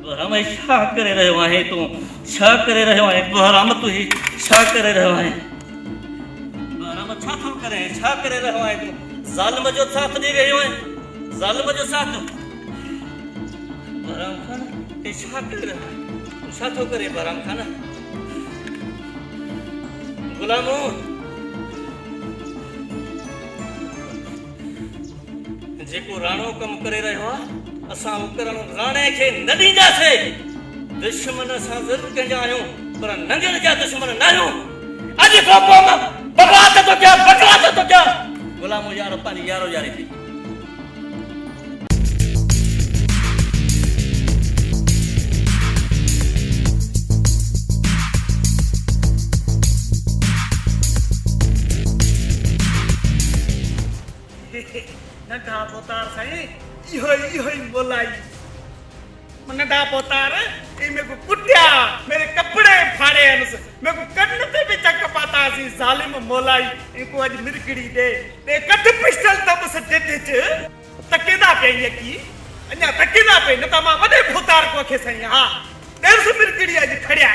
बहराम छा करे रहियो आहे तूं छा करे रहियो आहे बहराम तूं ही छा करे रहियो आहे बहराम छा थो करे छा करे रहियो आहे तूं ज़ालिम जो साथ ॾेई रहियो आहे ज़ालिम जो साथ बहराम खान हे छा करे रहियो आहे तूं छा थो करे बहराम खान गुलामो जेको राणो कम करे रहियो आहे असां करण राणे खे न ॾींदासीं दुश्मन असां ज़रूरु कंहिंजा आहियूं पर नंगण जा दुश्मन न आहियूं अॼु खां पोइ मां बकवास थो कयां गुलामो यार पंहिंजी यारो यारी थी नंढा पोतार साईं इहो ही बोलाई नंढा पोतार ई मेरे को कुटिया मेरे कपड़े फाड़े अनस मेरे को कन्न ते भी चक पाता सी जालिम मोलाई इनको आज मिरकड़ी दे ते कट पिस्टल तब सटे ते तकेदा पे यकी अन्या तकेदा पे न तमा वडे पोतार को खे साईं हां देर से मिरकड़ी आज खड़या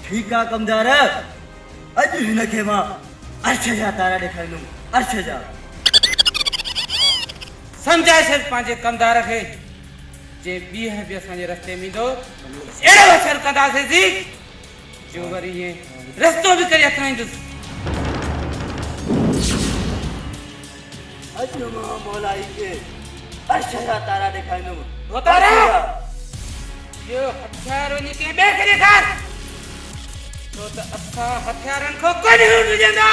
ठीक आ कमदार अज हिन खे मां अर्श जा तारा ॾेखारींदुमि अर्श जा समझाए छॾ पंहिंजे कमदार खे जे ॿीहर बि असांजे रस्ते में ईंदो अहिड़ो असर कंदासीं जो वरी ईअं रस्तो बि करे अथाईंदुसि अॼु मां मौलाई खे अर्श जा तारा ॾेखारींदुमि पोतारा इहो हथियार वञी कंहिं ॿिए खे ॾेखार छो त असां हथियारनि खां कोन विझंदा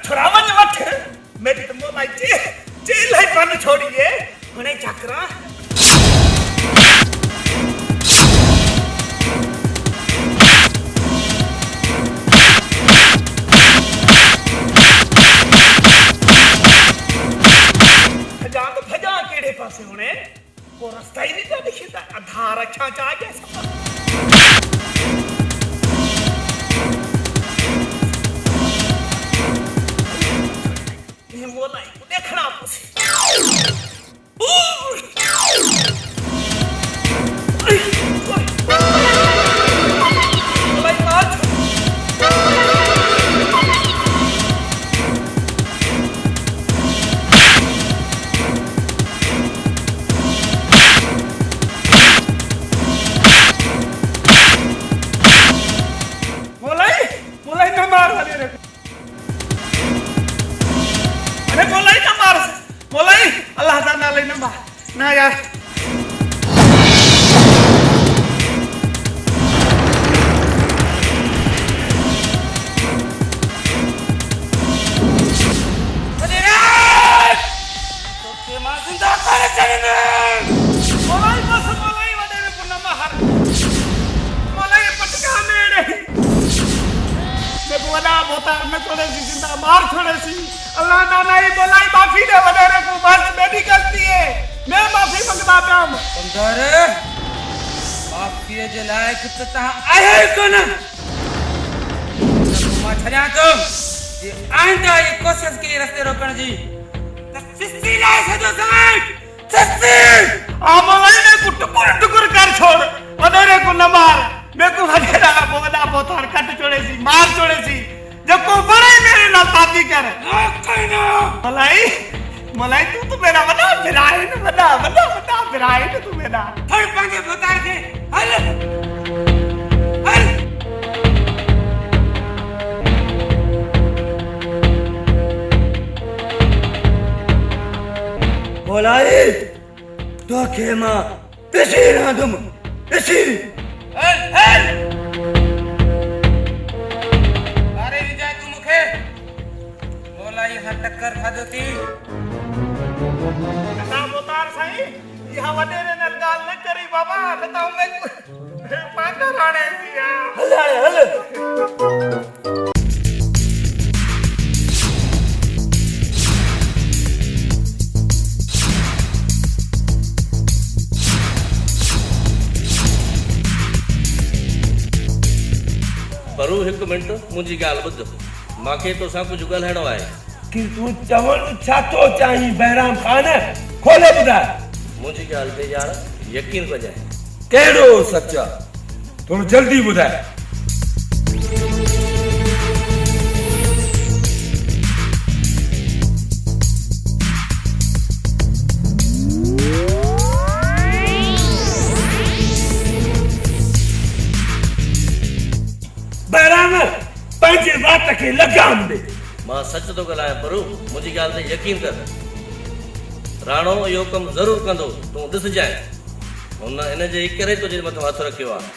छुरावन वठ मेरी तो मोलाई जेल है बन छोड़िए उन्हें चक्रा भजा केड़े पासे होने वो रास्ता ही नहीं दिखता आधार अच्छा चाह कैसा मोलाई को देखना पड़े मोलाई न मार वाले रे मोलाई ना मार मोलाई अल्लाह ताला ले ना मार ना यार तो के मां जिंदा करे चलेंगे मोलाई बस मोलाई वडे को ना मार मोलाई पटका मेरे देखो वडा बोता में छोड़े सी जिंदा मार छोड़े सी अल्लाह ना नहीं बोलाई माफी दे वडेरे को बस मेरी गलती है मैं माफी मांगता हूं कमदार माफी जे लायक त तहां आहे कोन मां छॾियां थो जे आइंदा ये कोशिश की रस्ते रोकण जी त सिस्ती लाए छॾो साईं सिस्ती आ मोलाई ने को टुकुर कर छोड़ वडेरे को न मार मैं को वडेरा वडा बोता कट छोड़े सी मार छोड़े सी जब को बड़े मेरे नाल ताती कर कहना मलाई मलाई तू तो मेरा बना फिराए न बना आहे न तूं वेंदा थोड़ पंहिंजे बोतार खे हल हल मोलाई तो खेमा तसीर आदम तसीर हल हल अरे विजय तू मूंखे मोलाई खां टक्कर खाधो थी नंढा पोतार साईं इहा वॾेरे नाल ॻाल्हि न करी बाबा न त उमे पंहिंजा राणे थी विया हल हाणे हल परू हिकु मिंट मुंहिंजी ॻाल्हि ॿुध मूंखे तोसां कुझु ॻाल्हाइणो आहे कि तू चवण छा थो चाहीं बहराम खान खोले ॿुधाए मुंहिंजी ॻाल्हि ते यार यकीन कजाए कहिड़ो सच आहे थोरो जल्दी ॿुधाए बहराम पंहिंजे वात खे लगाम ॾे मां सच थो ॻाल्हायां परू मुंहिंजी ॻाल्हि ते यकीन कर राणो इहो कमु ज़रूरु कंदो तूं ॾिसजांइ हुन इन जे करे तुंहिंजे मथां हथु रखियो आहे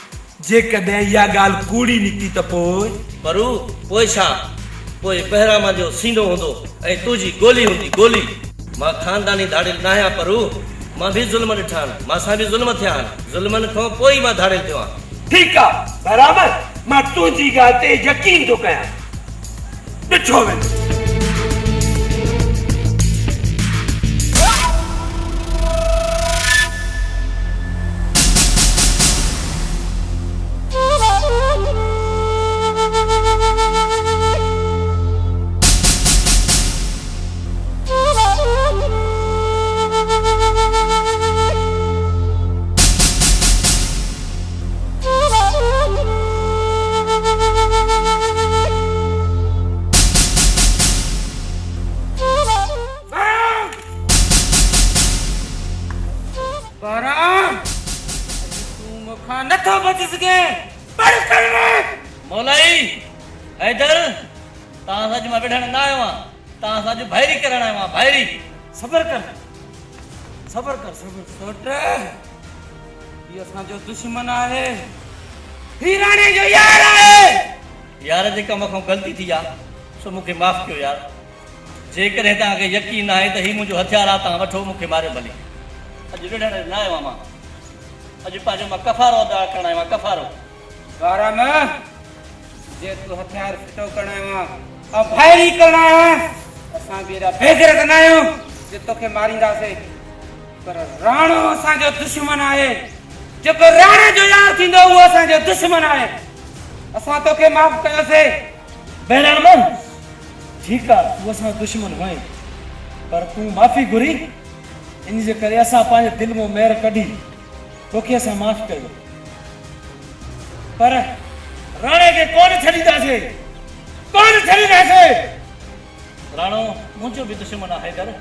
जेकॾहिं इहा ॻाल्हि कूड़ी निकिती त पोइ परू पोइ छा पोइ बहिराम जो सीनो हूंदो ऐं तुंहिंजी गोली हूंदी गोली मां खानदानी धाड़ियल न आहियां परू मां बि ज़ुल्म ॾिठा आहिनि मां बि ज़ुल्म थिया आहिनि ज़ुल्मनि खां पोइ मां धाड़ियल थियो आहियां ठीकु आहे बराबरि मां तुंहिंजी ॻाल्हि ते यकीन थो कयां ॾिठो वेंदो बहराम तू मूंखां नथो बची सघे पर कर मौलाई हैदर तव्हां सां मां वेठण न आयो आहियां तव्हां सां भाइरी करण आयो आहियां भाइरी सबर कर सबर सोट ये असांजो दुश्मन आहे ही राणे जो यार आहे यार जेका मूंखां ग़लती थी आहे सो मूंखे माफ़ कयो यार जेकॾहिं तव्हांखे यकीन न आहे त हीउ मुंहिंजो हथियार आहे तव्हां वठो मूंखे मारियो भली अॼु वेठण न आयो आहियां मां अॼु पंहिंजो मां कफ़ारो अदा करण आयो आहियां कफ़ारो बहराम जे तू हथियार फिटो करण आयो ऐं फायरी करण आयो असां बि एॾा बेगरत न आहियूं जे तोखे मारींदासीं पर राणो असांजो दुश्मन आहे जेको राणे जो यार थींदो उहो असांजो दुश्मन आहे असां तोखे माफ़ कयोसीं बहराम ठीकु आहे तूं असांजो दुश्मन हुए पर तूं माफ़ी घुरी इन जे करे असां पंहिंजे दिलि मां महिर कढी तोखे असां माफ़ कयो पर राणे खे कोन छॾींदासीं राणो मुंहिंजो बि दुश्मन आहे हैदर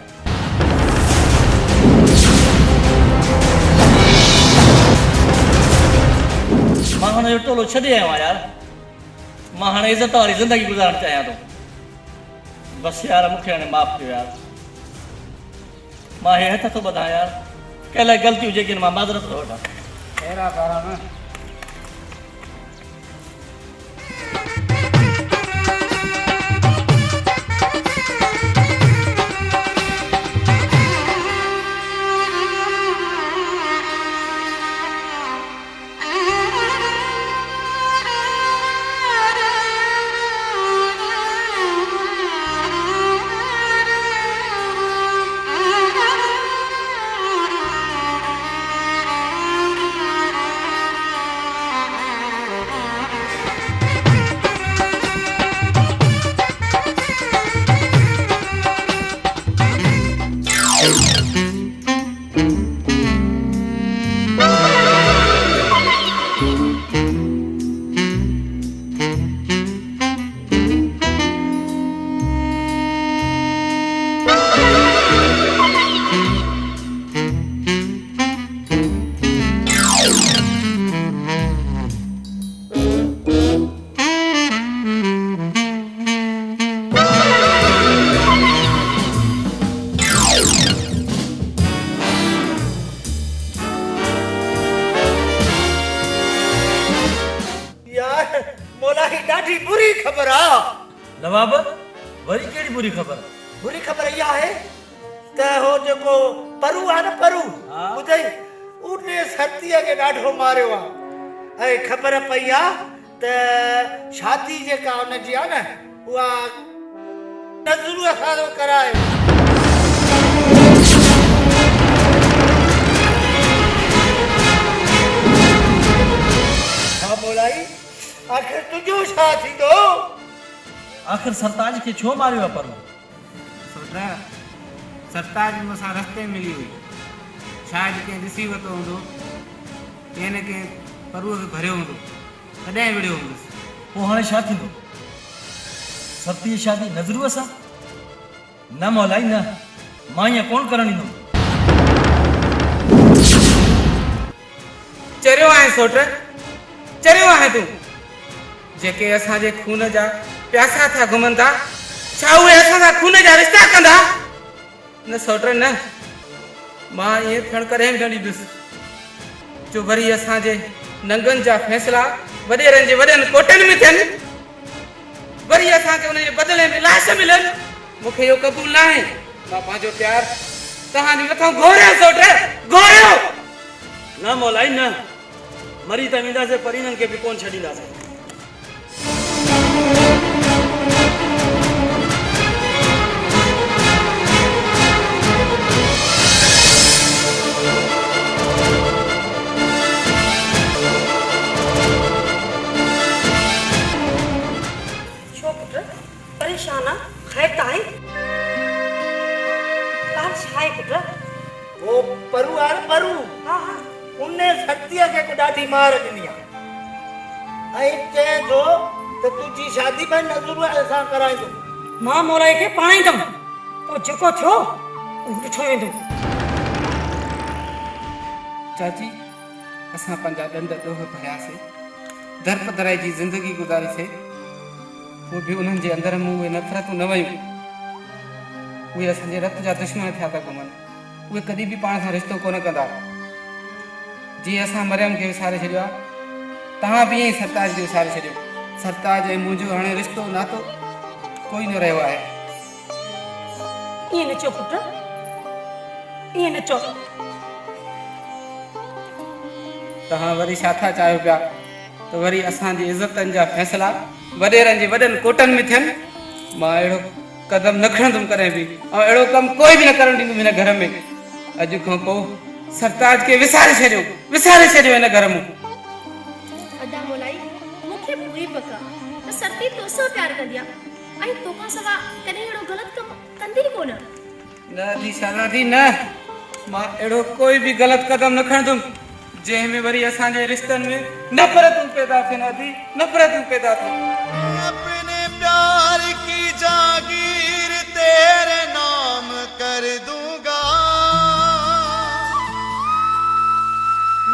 मां हुनजो टोलो छॾे आयो आहियां यार मां हाणे इज़त वारी ज़िंदगी गुज़ारणु चाहियां थो बसि यार मूंखे हाणे माफ़ कयो यार मां हे हथ थो ॿधां यार कंहिं लाइ ग़लती हुजे की मां माज़रत थो वठां अहिड़ा बहराम ॾाढी बुरी ख़बर आहे। नवाब वरी कहिड़ी बुरी ख़बर? बुरी ख़बर इहा आहे त हो जेको परू आहे न परू हा। ॿुधई उन सतीअ खे ॾाढो मारियो आहे ऐं ख़बर पई आहे त शादी जेका हुनजी आहे न उहा नज़रूअ सां थो कराए। हा मोलाई आख़िर तुंहिंजो छा थींदो? आख़िर सरताज खे छो मारियो आहे परू? सोटा सरताज मूंसां रस्ते में मिली हुई, शायदि कंहिं ॾिसी वरितो हूंदो, कंहिं न कंहिं परूअ खे भरियो हूंदो, तॾहिं विड़ियो हूंदुसि। पोइ हाणे छा थींदो? सरती जी शादी नज़रूअ सां? न मौलाई न, मां ईअं कोन करणु ॾींदुमि। चरियो आहे सोट, चरियो आहे तूं। जेके असांजे खून जा प्यासा था घुमनि था, छा उहे असां सां खून जा रिश्ता कंदा? न सोट न, मां ईअं थियणु कॾहिं बि न ॾींदुसि जो वरी असांजे नंगनि जा फ़ैसिला वॾेरनि जे वॾनि कोटनि में थियनि, वरी असांखे उन जे बदिले में लाश मिलनि। मूंखे इहो क़बूल न आहे। मां पंहिंजो प्यार तव्हांजे मथां घोरियो सोट, घोरियो। न मौलाई न, मरी त वेंदासीं पर इन्हनि खे बि कोन छॾींदासीं। छो पुट परेशान आहे? ख़ैर आहे? ॻाल्हि छा आहे पुट? वो परू आहे न परू हा हा उन सतीअ खे ॾाढी मार ॾिनी आहे ऐं चए थो त तुंहिंजी शादी में नज़रूअ सां कराईंदुमि। मां मोलाई खे पढ़ाईंदमि, पोइ जेको थियो उहो ॾिठो वेंदो। चाची, असां पंहिंजा ॾंड ॾोह भरियासीं, दर पदराई जी ज़िंदगी गुज़ारीसीं, पोइ बि उन्हनि जे अंदरि में उहे नफ़रतूं न वयूं। उहे असांजे रत जा दुश्मन थिया था घुमनि। उहे कॾहिं बि पाण सां रिश्तो कोन कंदा। जीअं असां मरियम खे विसारे छॾियो आहे, तव्हां बि ईअं ई सरताज खे विसारे छॾियो। सरताज ऐं मुंहिंजो हाणे रिश्तो नातो कोई न रहियो आहे। ईअं न चओ पुट, ईअं न चओ। तव्हां वरी छा था चाहियो पिया त वरी असांजी इज़तनि जा फ़ैसिला वॾेरनि जे वॾनि कोटनि में थियनि? मां अहिड़ो कदम न खणंदुमि कॾहिं बि, ऐं अहिड़ो कमु कोई बि न करणु ॾींदुमि हिन घर में। अॼु खां पोइ सरताज खे विसारे छॾियो, विसारे छॾियो हिन घर में। अदा मोलाई मूंखे पूरी पक आहे त सरती तोसां प्यार कंदी आहे ऐं तोखां सवा कॾहिं अहिड़ो ग़लति कमु कंदी कोन। न दी शादी न, मां अहिड़ो कोई बि ग़लति कदम न खणंदुमि जंहिंमें वरी असांजे रिश्तनि में नफ़रतूं पैदा थियनि। दी नफ़रतूं पैदा थियनि। अपने प्यार की जागीर तेरे नाम कर दूंगा,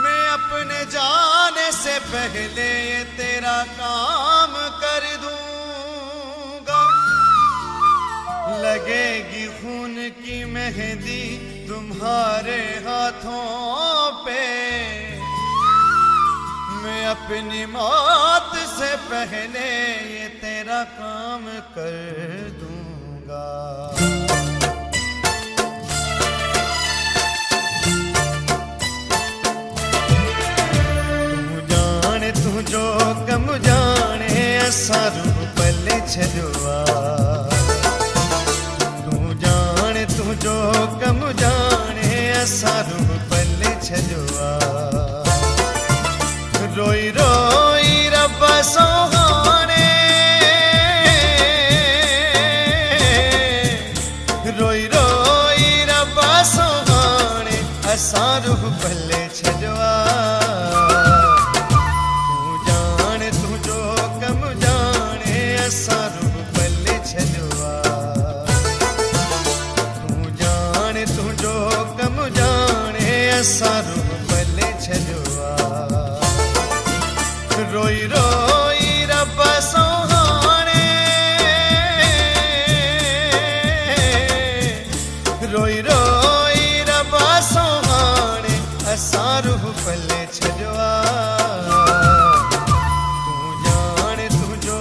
मैं अपने जाने से पहले ये तेरा काम कर दूंगा। लगेगी खून की मेहंदी तुम्हारे हाथों पे, मैं अपनी मौत से पहले ये तेरा काम कर दूंगा। तू जाने तू जो कम जाने असा रूह पले छजुआ। तू जाने तू जो कम जाने असा रूह पले छजुआ। रोई रोई रब्बा सोहाने, रोई रोई रब्बा सोहाने असां रूह पले छॾवा। तू जाने तू जो कम जाने असां रूह पले छॾवा। तू जाने तू जो कम जाने असां रूह पले छॾवा। रोई रोई रब्बा सोहाने, रोई रोई रब्बा सोहाने असां रूह पले छॾवा। तू जाने तू जो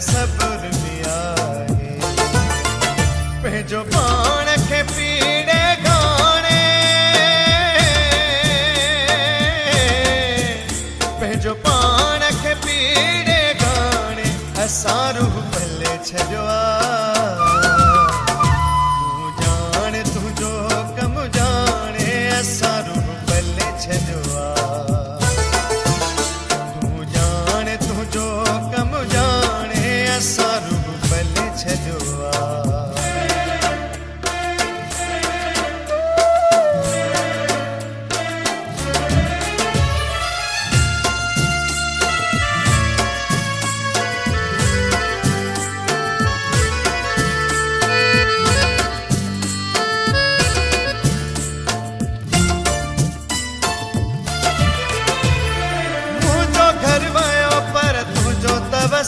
सब्र भी आहे पंहिंजो पाण खे पीड़े गाणे पंहिंजो पाण खे पीड़े गाणे असां रूह भले छॾियो तूं ॼाण तुंहिंजो कम ॼाणे असां रूह भले छॾियो तूं ॼाण तुंहिंजो कम ॼाणे असां रूह भले छॾियो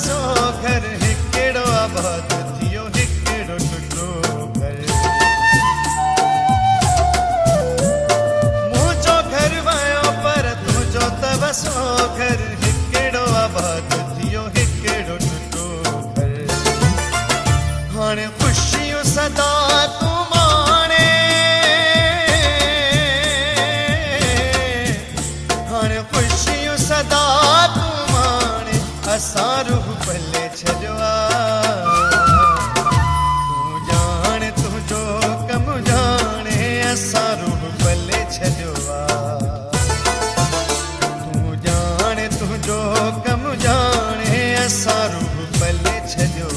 सो घर हिकिड़ो आबाद थियो हिकिड़ो टुटो घर मुंहिंजो घर वियो पर तुंहिंजो त वसो घर हिकिड़ो आबाद थियो हिकिड़ो टुटो घर हाणे ख़ुशियूं सदा तूं माणे हाणे ख़ुशियूं सदा तूं माणे असां रूह भले छॾियो तूं ॼाण तुंहिंजो कम ॼाणे असां रूह भले छॾियो तूं ॼाण तुंहिंजो कम ॼाणे असां रूह भले छॾियो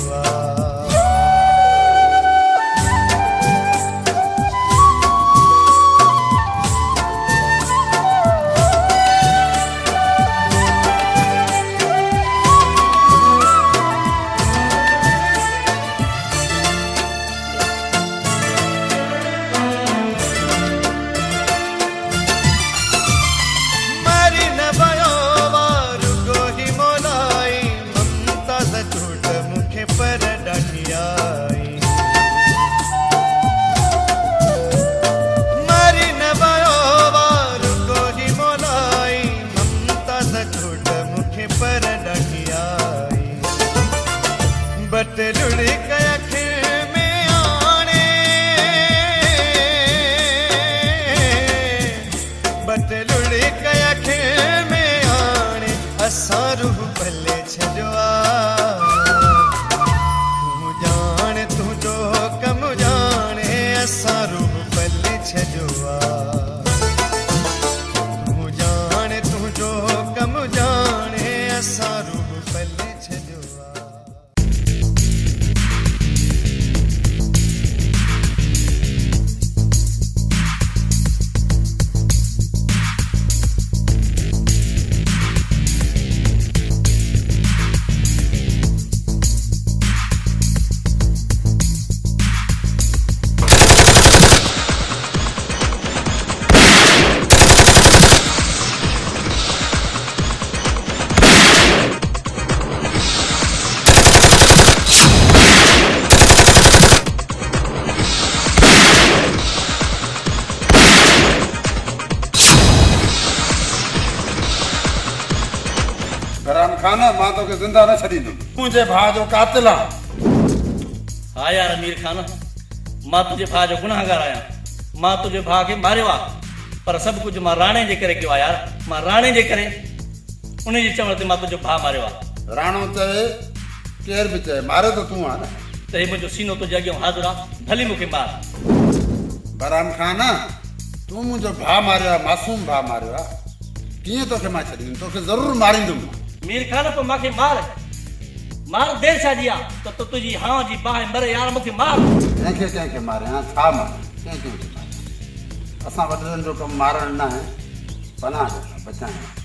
बट लुड़ी कया खिल में आने बट लुड़ी कया खिल में आने असां रूह भले छॾियो तूं ॼाण तुंहिंजो कम ॼाणे असां रूह भले छॾियो तूं ॼाण तुंहिंजो कम ॼाणे असां रूह भले छॾियो बहराम खान मां तोखे ज़िंदा न छॾींदुमि मुंहिंजे भाउ जो कातिल आहे हा यार अमीर खान मां तुंहिंजे भाउ जो गुनाहगार आहियां मां तुंहिंजे भाउ खे मारियो आहे पर सभु कुझु मां राणे जे करे कयो आहे यार मां राणे जे करे उन जे चवण ते मां तुंहिंजो भाउ मारियो आहे राणो चए केर बि चए मारे त तूं आहे न त हे मुंहिंजो सीनो तुंहिंजे अॻियां हाज़िर आहे भली मूंखे मार बहराम खान तूं मुंहिंजो भाउ मारियो आहे मासूम भाउ मारियो आहे कीअं तोखे मां छॾींदुमि तोखे ज़रूरु मारींदुमि मीर खान पोइ मूंखे मार देरि छा जी आहे त तुंहिंजी हां जी बाहि मरे यार मूंखे मार कंहिंखे कंहिंखे मारे हा छा मारे कंहिंखे मारे असां वॾनि जो कमु मारणु न आहे पनाह बचाइणु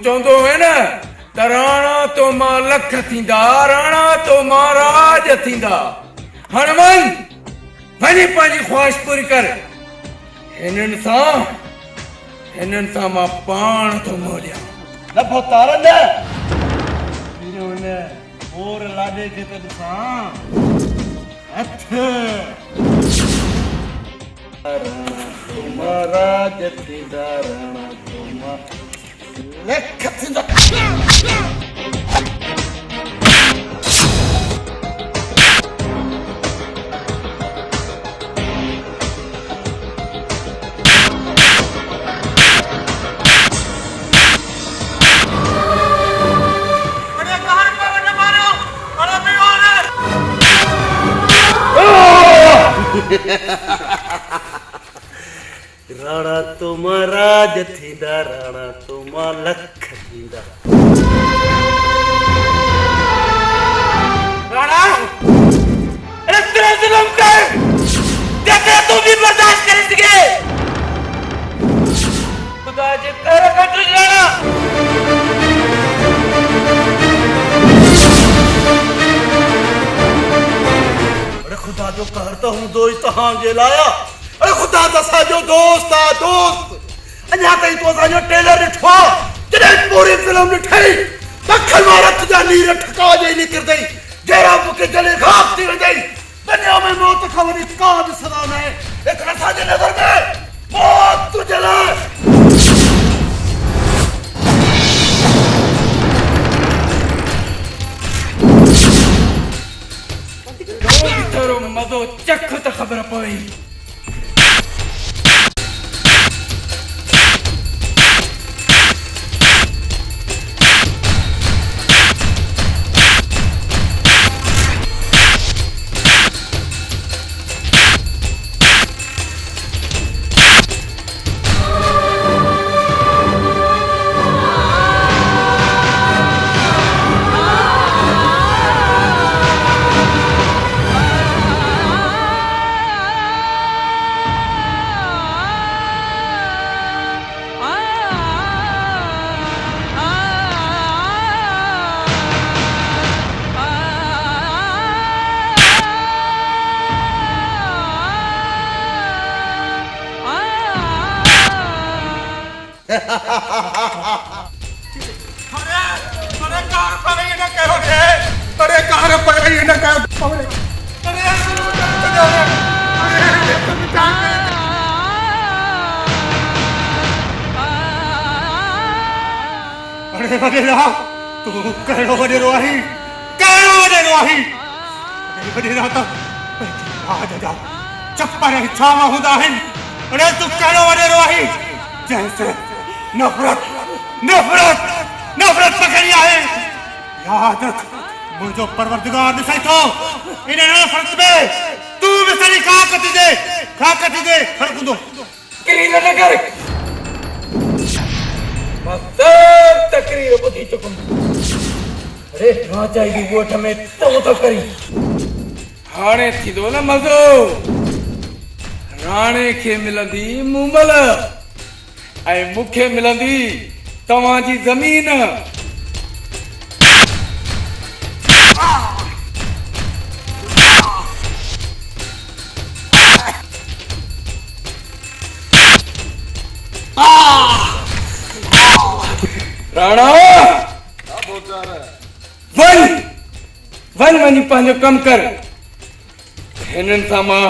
चवंदो है न त राणा तो मां लख थींदा, राणा तो मां राज थींदा। हाणे वञी पंहिंजी ख्वाहिश पूरी कर। हिननि सां मां पाण थो मोड़ियां। न पोतार न हीरो ने और लाॾे खे त ॾिसां हथ तुम्हारा जथीदा राणा तुमा लख थींदा। राणा तुम्हारा जथीदा राणा तुमा लख थींदा। राणा इतने जुल्म कर जैसे तू भी बर्दाश्त कर सके। खुदा जे कर कट राणा। अरे खुदा जो कहर तो हूं दो तहां जे लाया। अरे खुदा दसा जो दोस्त आ दोस्त अञा ताईं तो असांजो टेलर ॾिठो जॾहिं पूरी फिल्म ॾिठई दखल मां रत जा नीर ठका जे निकिरदई जहिड़ा मूंखे जले घाप थी वेंदई। दुनिया में मौत खां वॾी का बि सदा न आहे। लेकिन असांजे नज़र में मौत तुंहिंजे लाइ थोरो मज़ो चख त ख़बर पई। तू कहिड़ो वॾेरो आहीं, कहिड़ो वॾेरो आहीं। वॾेरा त राज जा चपर ऐं छाव हूंदा आहिनि। अड़े तू कहिड़ो वॾेरो आहीं जंहिंसे नफ़रत नफ़रत नफ़रत पकड़ी आहे। यादि रख मुंहिंजो परवरदिगार ॾिसई थो इन नफ़रत में तू बि सॼी खाक थी दे हड़कंदो। तकरीर न कर। मां सब तकरीर ॿुधी चुकुमि। अरे राजा जी ॻोठ में तो करी हाणे थींदो न मज़ो। राणे खे मिलंदी मूमल ऐं मूंखे मिलंदी तव्हांजी ज़मीन। राणा वन वञी पंहिंजो कमु कर। हिननि सां मां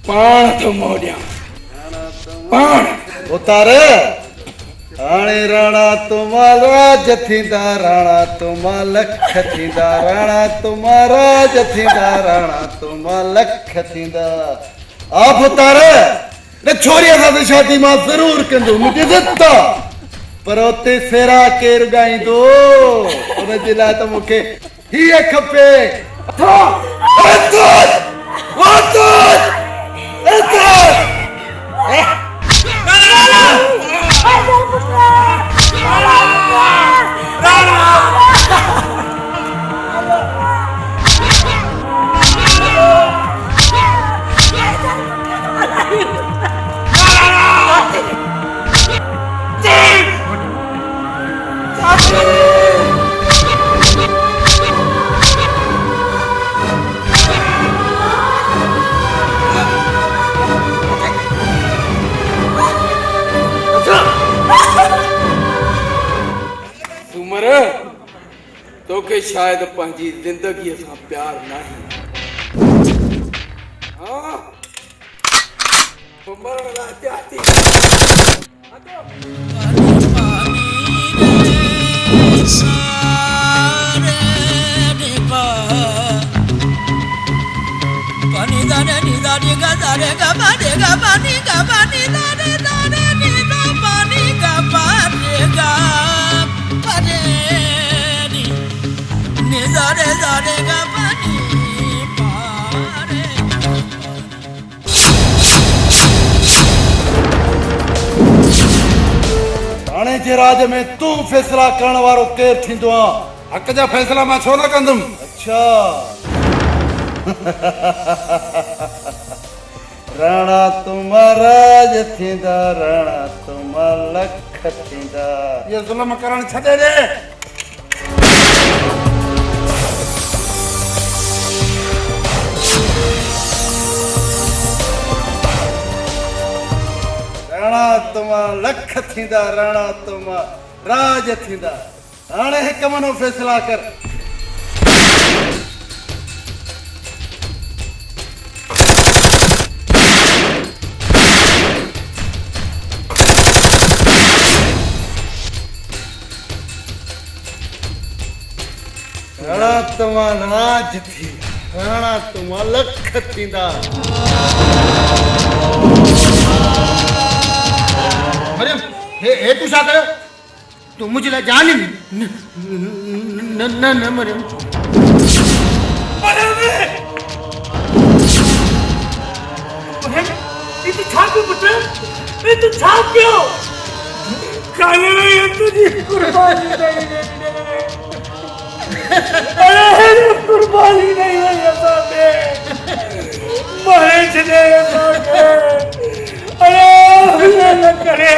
पाण थो मोड़ियां पाण। उतार हाणे राणा तुमा राज थींदा राणा तुमा लख थींदा राणा तुमा राज थींदा राणा तुमा लख थींदा। आप उतार न छोरीअ सां त शादी मां ज़रूर कंदो मुंहिंजी इज़त आहे पर उते फेरा केरु ॻाईंदो उनजे लाइ त मूंखे हीअ खपे। तोखे शायद पंहिंजी ज़िंदगीअ सां प्यार नाही हाँ तूं मरण लाइ तयार थी राणे जे राज में तू फैसला करण वारो केर थींदो आ? हक़ जा फ़ैसिला मां छो न कंदुमि? अच्छा राणा तुम्हारा थींदा राणा तुमा लख थींदा। इहो ज़ुल्म करणु छॾे ॾे। राणा तुमा लख थींदा राणा तुमा राज थींदा। हाणे हिकु मनो फैसला कर। राणा तुमा राज थींदा राणा तुमा लख थींदा। मरियम हे तूं छा कयो? तूं मुंहिंजे लाइ जान ई न न न मरियम तू छा पियो पुट? तू छा पियो? काले रही तुझी कुर्बानी नहीं अरे कुर्बानी नहीं हुई असांखे मारे छॾे असांखे। अरे न करे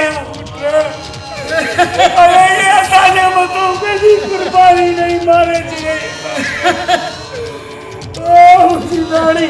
अरे ये असांजे मथां कंहिंजी कुर्बानी नहीं मारे छॾे। ओ मुंहिंजी दाढ़ी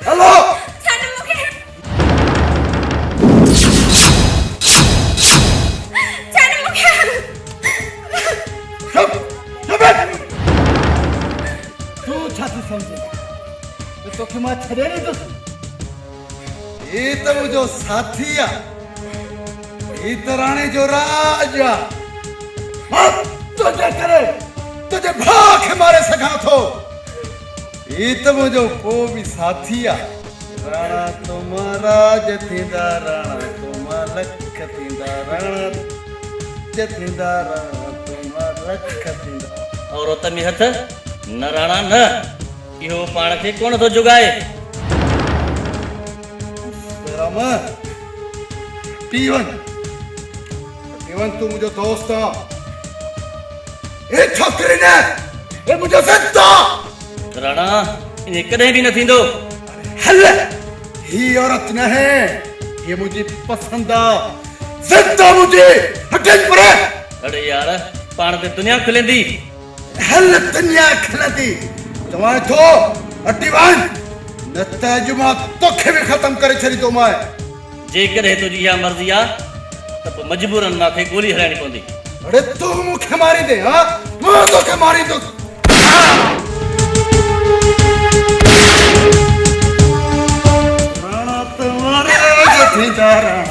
हेलो तू छाती समझे तो कि मां छड़े नहीं तो ये तो मुझो साथी आ ये तो राणे जो राज आ तुझे करे तुझे भाग मारे सका थो ये तो मुझो को भी साथी आ राणा तुम्हारा जथींदा राणा तुमा लख थींदा राणा जथींदा राणा तुमा लख थींदा। और तमी हथ न राणा न इहो पाण खे कोन थो जुगाए। राम पीवन तू मुझो दोस्त आ ए छोकरी ने ए मुझो सत्ता राणा ये कदे भी न थींदो। हल ही औरत न है ये मुझे पसंद आ सत्ता मुझे हटन पर। अरे यार पाण ते दुनिया खुलेंदी। हल दुनिया खुलंदी तवां थो अटिवान न तजुमा तोखे भी खत्म करे छड़ी तो मैं जे करे तुझी या मर्जी आ त मजबूरन माखे गोली हलाइणी पवंदी। अरे तू मुखे मारी दे हां मां तोखे मारी दो। राणा तुम्हारे जथींदा राणा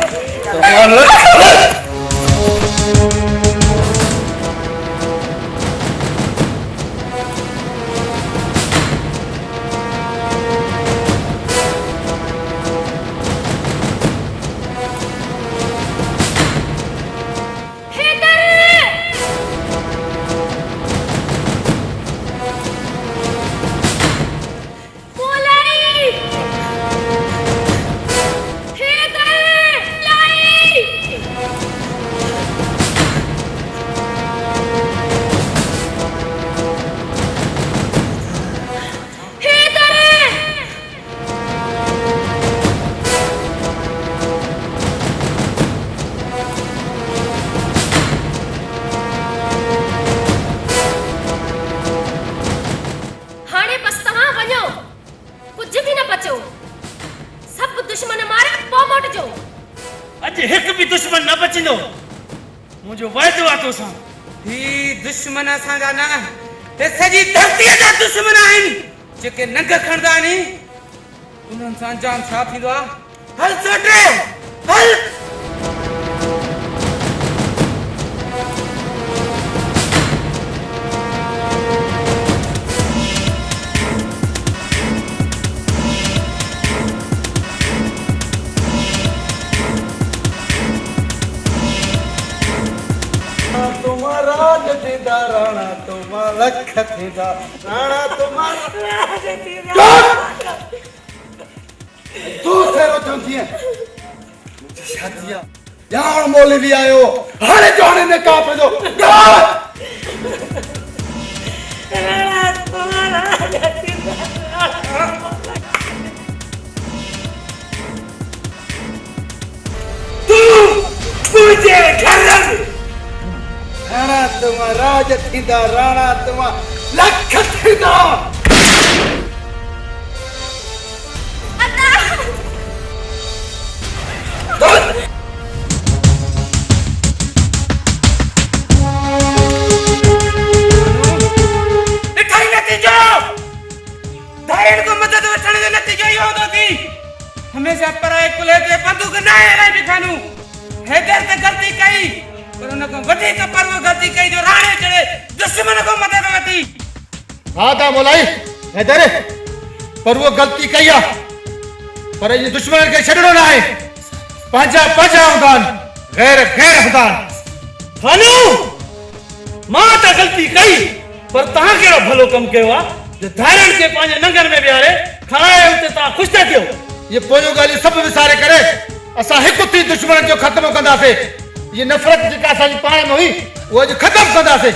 हाणे बस तव्हां वञो, कुझु बि न बचियो। सभु दुश्मन मारे पोइ मोटिजो। अॼु हिकु बि दुश्मन न बचींदो, मुंहिंजो वाइदो आहे तोसां। ही दुश्मन असांजा न, हे सॼी धरतीअ जा दुश्मन आहिनि जेके नंग खणंदा आहिनि। उन्हनि सां अंजाम छा थींदो आहे? हल सोटे हल। तुम्हारा जथीदा राणा तुमा लख थींदा राणा तुम्हारा तू तेरो चंदी है मुझे शादिया जान मोले भी आयो हाणे जाने ने का पे जो राणा तुम्हारा जथीदा तू मुझे घर राणा तुम्हारा जथीदा राणा तुमा लख थींदा दिखाई नतीजो धारण को मदद वठण जो नतीजो इहो हूंदो थी। हमेशा पराए कुल्हे ते बंदूक न हलाई दिखानू। हैदर ते ग़लती कई पर उन को वधीक पर वो ग़लती कई जो राणे जड़े दुश्मन को मदद वठी। हाँ था मोलाई हैदर पर वो गलती कई आ पर ये दुश्मन के छड़नो ना है पंजा पंजा हुदान गैर गैर हुदान खानू मां त ग़लती कई पर तव्हां कहिड़ो भलो कमु कयो आहे जो धारण खे पंहिंजे नंगनि में विहारे खणाए उते तव्हां ख़ुशि था थियो। ये पोयो गाली सब विसारे करे असा हिकु थी दुश्मन जो खत्म कंदासे। ये नफ़रत जेका असांजी पाण में हुई वो अॼु खत्म कंदासे।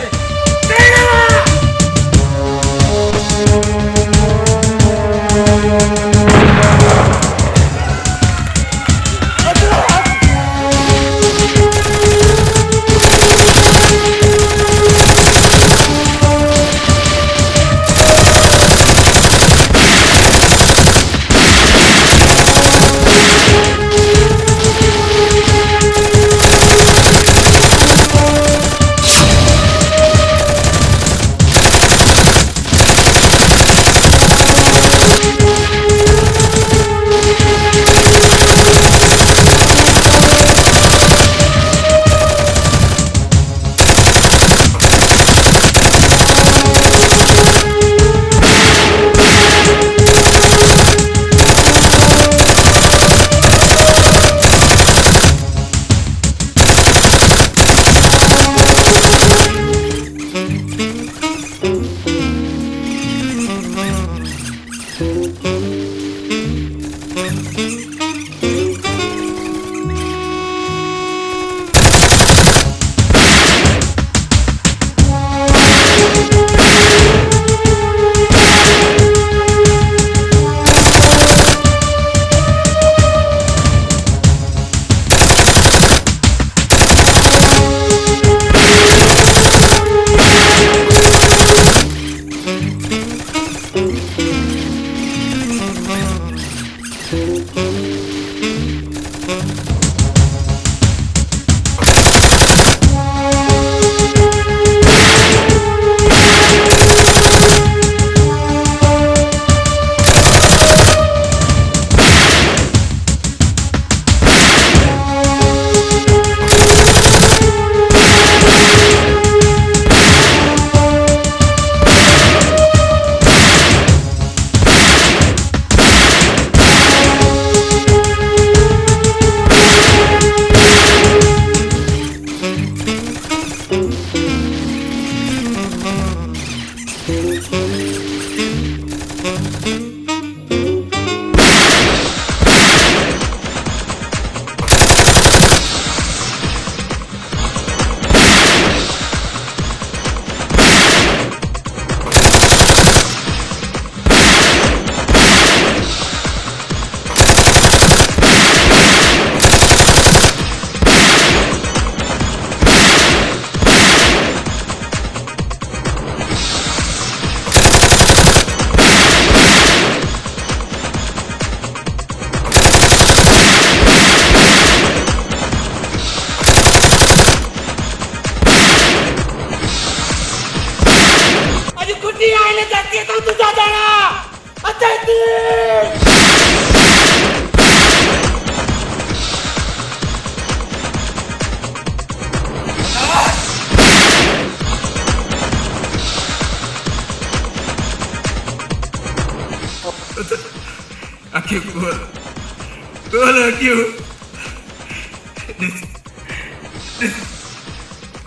क्यों बोलो क्यों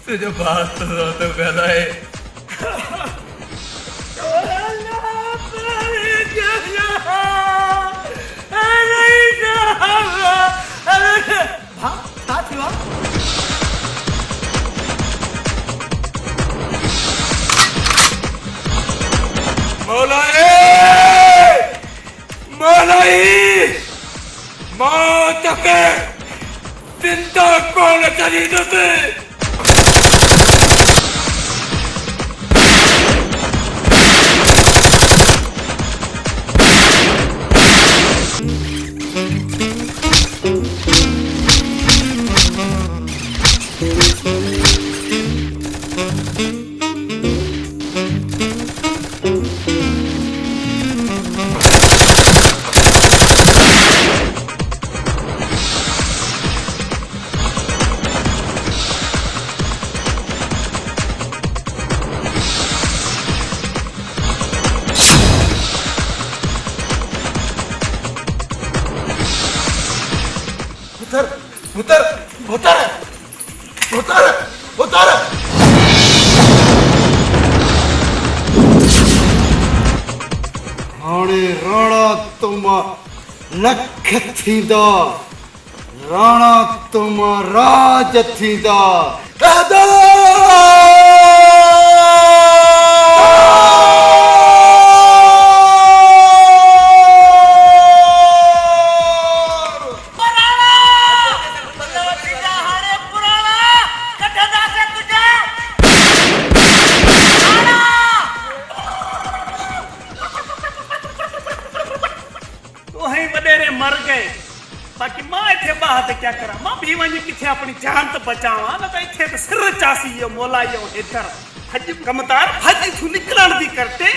तुझे बात तो कहना है मौलाई मौत के चिंता कौन चली तुझे उतर उतर उतर उतर हाणे राणा तुम लख थींदा राणा तुम राज थींदा मर गए बाकी मां इथे बात क्या करा मां भी वनी किथे अपनी जान तो बचावा न तो इथे तो सिर चासी यो मोला यो इधर हज कमतार हज थू निकलण दी करते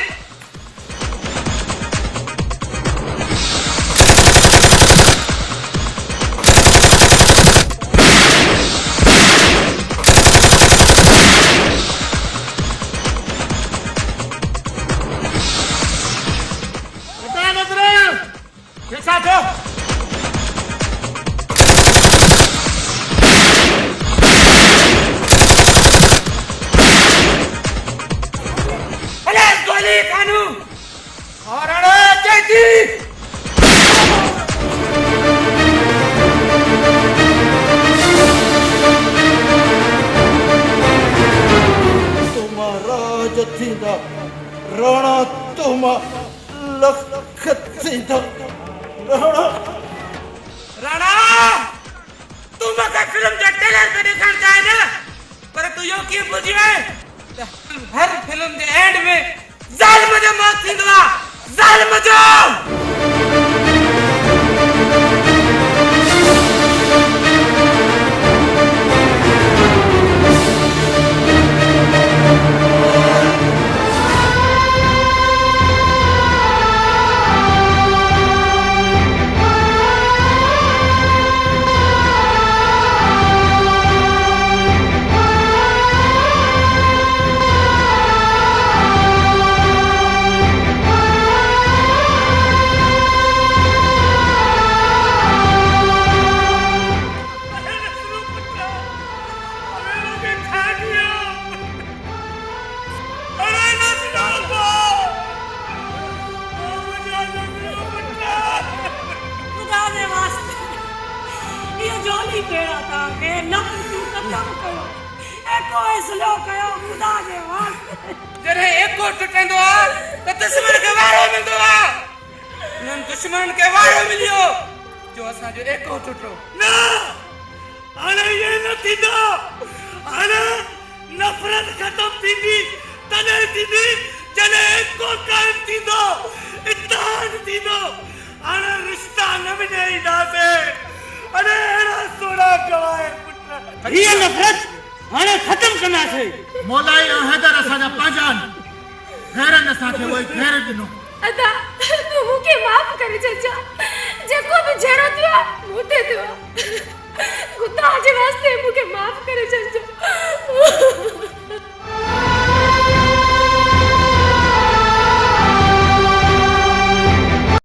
राणा तुम लख थींदा राणा तू मका फिल्म जे ट्रेलर पे दिखाण चाहे ना पर तू यो की बुझे हर फिल्म जे एंड में जालिम जो मौत थींदो जालिम जो जरे एको टुटेंदो तो दुश्मन के वारो मिलदो नन दुश्मन के वारो मिलियो जो असा जो एको टुटो ना अरे ये न थींदो अरे नफरत खत्म थींदी तने थींदी जने एको कायम थींदो इत्तेहाद थींदो अरे रिश्ता न विझई दासे अरे एड़ा सोड़ा गवाए पुत्र ये नफरत हाणे खत्म करना छे मोलाई और हैदर असाजा पाजान गैरन असाखे वही गैर दिनो अदा तू मुके माफ करे चाचा जेको भी जरो थियो मुते थियो गुता जे वास्ते मुके माफ करे चाचा